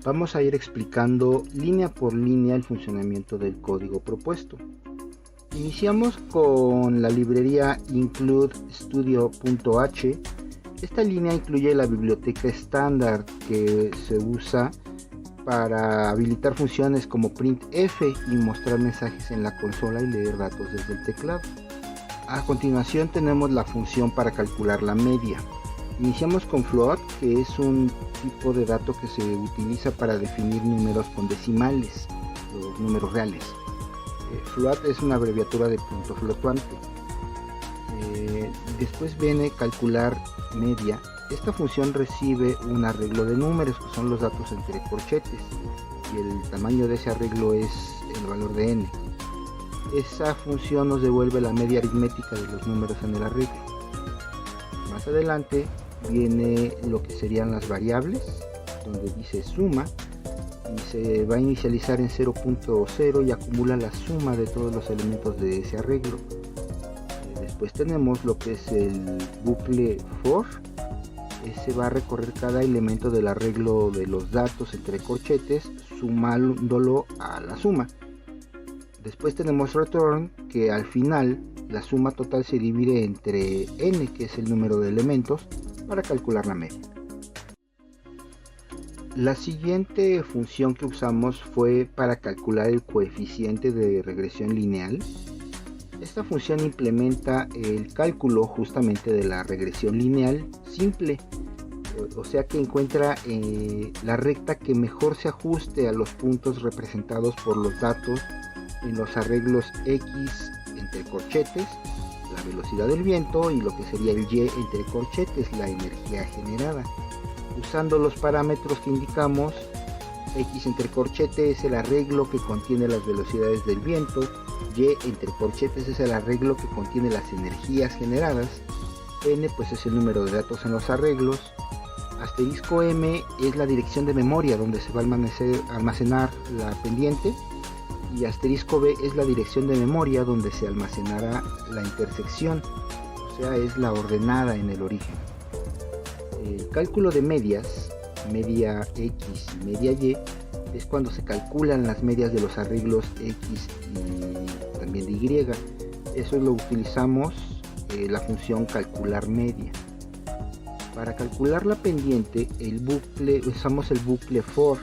Vamos a ir explicando línea por línea el funcionamiento del código propuesto. Iniciamos con la librería include studio.h. Esta línea incluye la biblioteca estándar que se usa para habilitar funciones como printf y mostrar mensajes en la consola y leer datos desde el teclado. A continuación tenemos la función para calcular la media. Iniciamos con float, que es un tipo de dato que se utiliza para definir números con decimales, los números reales. Float es una abreviatura de punto flotante. Después viene calcular media. Esta función recibe un arreglo de números, que son los datos entre corchetes, y el tamaño de ese arreglo es el valor de n. Esa función nos devuelve la media aritmética de los números en el arreglo. Más adelante viene lo que serían las variables, donde dice suma, y se va a inicializar en 0.0 y acumula la suma de todos los elementos de ese arreglo. Después tenemos lo que es el bucle for. Ese va a recorrer cada elemento del arreglo de los datos entre corchetes, sumándolo a la suma. Después tenemos return, que al final la suma total se divide entre n, que es el número de elementos, para calcular la media. La siguiente función que usamos fue para calcular el coeficiente de regresión lineal. Esta función implementa el cálculo justamente de la regresión lineal simple, o sea que encuentra la recta que mejor se ajuste a los puntos representados por los datos en los arreglos x entre corchetes, la velocidad del viento, y lo que sería el y entre corchetes, la energía generada. Usando los parámetros que indicamos, x entre corchetes es el arreglo que contiene las velocidades del viento, y entre corchetes es el arreglo que contiene las energías generadas, n pues es el número de datos en los arreglos, asterisco m es la dirección de memoria donde se va a almacenar la pendiente, y asterisco b es la dirección de memoria donde se almacenará la intersección, o sea es la ordenada en el origen. El cálculo de medias, media x y media y, es cuando se calculan las medias de los arreglos x y también de y. Eso lo utilizamos la función calcular media. Para calcular la pendiente usamos el bucle for.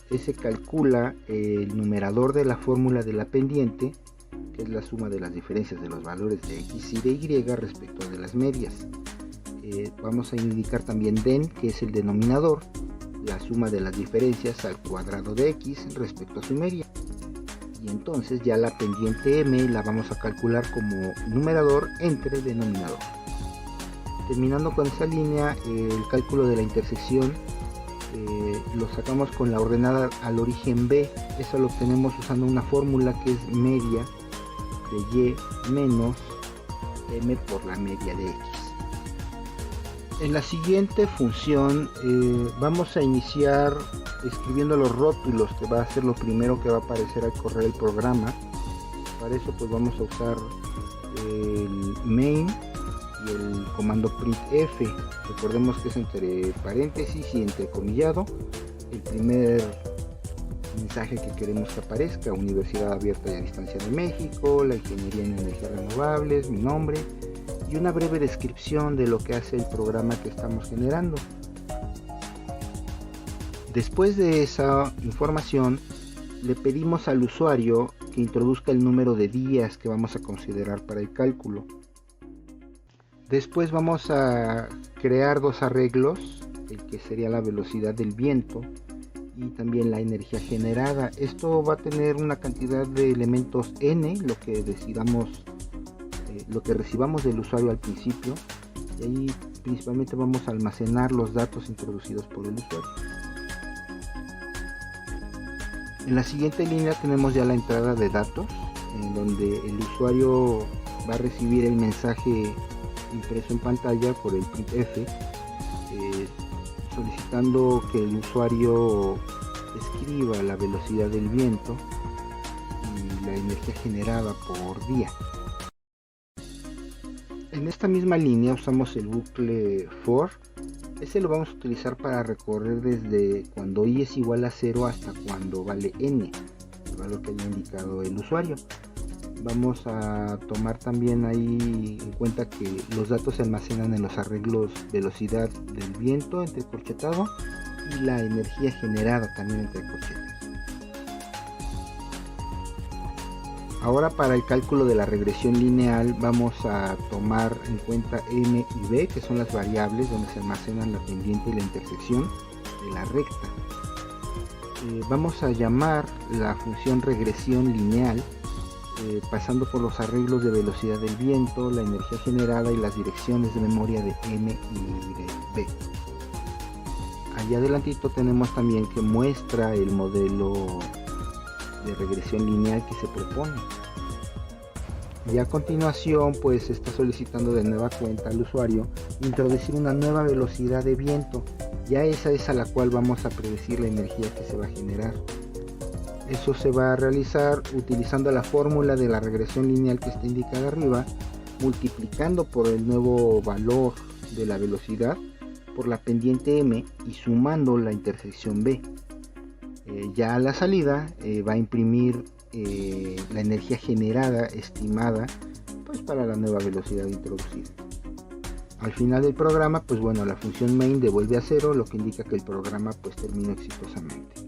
Ese calcula el numerador de la fórmula de la pendiente, que es la suma de las diferencias de los valores de x y de y respecto de las medias. Vamos a indicar también den, que es el denominador, la suma de las diferencias al cuadrado de x respecto a su media. Y entonces ya la pendiente m la vamos a calcular como numerador entre denominador. Terminando con esa línea, el cálculo de la intersección lo sacamos con la ordenada al origen b. Eso lo obtenemos usando una fórmula que es media de y menos m por la media de x. En la siguiente función vamos a iniciar escribiendo los rótulos, que va a ser lo primero que va a aparecer al correr el programa. Para eso pues vamos a usar el main y el comando printf. Recordemos que es entre paréntesis y entrecomillado el primer mensaje que queremos que aparezca: Universidad Abierta y a Distancia de México, la Ingeniería en Energías Renovables, mi nombre y una breve descripción de lo que hace el programa que estamos generando. Después de esa información, le pedimos al usuario que introduzca el número de días que vamos a considerar para el cálculo. Después vamos a crear dos arreglos, el que sería la velocidad del viento y también la energía generada. Esto va a tener una cantidad de elementos n, lo que recibamos del usuario al principio, y ahí principalmente vamos a almacenar los datos introducidos por el usuario. En la siguiente línea tenemos ya la entrada de datos, en donde el usuario va a recibir el mensaje impreso en pantalla por el printf, solicitando que el usuario escriba la velocidad del viento y la energía generada por día. En esta misma línea usamos el bucle for Este lo vamos a utilizar para recorrer desde cuando i es igual a 0 hasta cuando vale n, el valor que haya indicado el usuario. Vamos a tomar también ahí en cuenta que los datos se almacenan en los arreglos velocidad del viento entrecorchetado y la energía generada también entre corchetes. Ahora, para el cálculo de la regresión lineal vamos a tomar en cuenta m y b, que son las variables donde se almacenan la pendiente y la intersección de la recta. Vamos a llamar la función regresión lineal pasando por los arreglos de velocidad del viento, la energía generada y las direcciones de memoria de m y de b. Allá adelantito tenemos también que muestra el modelo de regresión lineal que se propone. Y a continuación pues está solicitando de nueva cuenta al usuario introducir una nueva velocidad de viento. Ya esa es a la cual vamos a predecir la energía que se va a generar. Eso se va a realizar utilizando la fórmula de la regresión lineal que está indicada arriba, multiplicando por el nuevo valor de la velocidad por la pendiente m y sumando la intersección b. Ya a la salida va a imprimir la energía generada estimada pues para la nueva velocidad introducida. Al final del programa, pues bueno, la función main devuelve a 0, lo que indica que el programa pues terminó exitosamente.